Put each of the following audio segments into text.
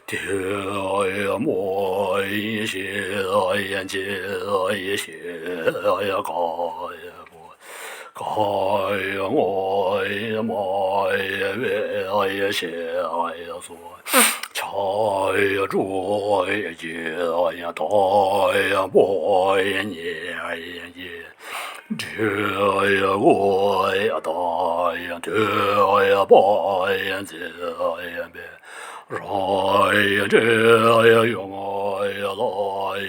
天呀，莫一些眼睛一些呀，高呀不高呀，我呀莫呀月呀些呀说，桥呀住呀接呀到呀莫呀你呀也。这呀我呀大呀这呀八呀这呀别。来呀，这呀，用呀，来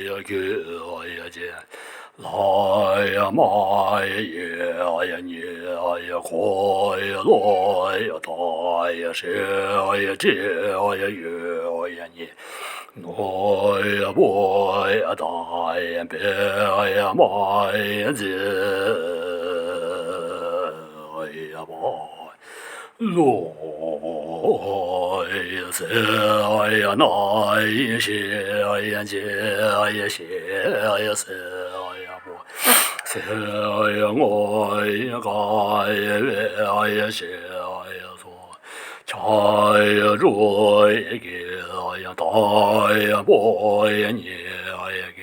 呀，去呀，见，来呀，买呀，呀，你呀，快呀，来呀，大呀，小呀，这呀，有呀，你，我呀，我呀，大呀，别呀，买呀，这呀，买。罗呀塞呀那呀西呀杰呀西呀塞呀不塞呀我呀嘎呀月呀西呀嗦cha呀如呀给呀大呀波呀你呀给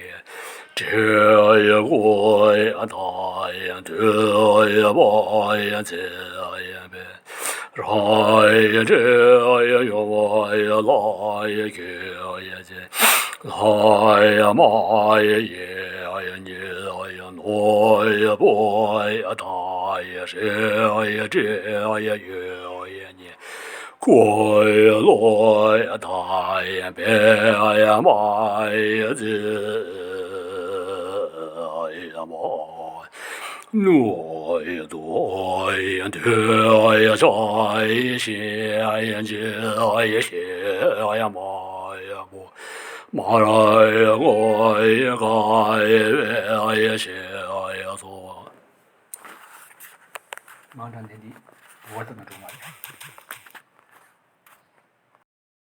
这呀我呀大呀这呀波呀这呀呗。来呀，这呀，有呀，来呀，去呀，这，来呀，妈呀，爷呀，你呀，挪呀，波呀，大呀，小呀，这呀，有呀，你，过呀，来呀，大呀，别呀，妈呀，这呀，妈。我呀，多呀，多呀，在呀，这呀，些呀，妈呀，我妈呀，我呀，该呀，些呀，做。忙着那里，我怎么中了？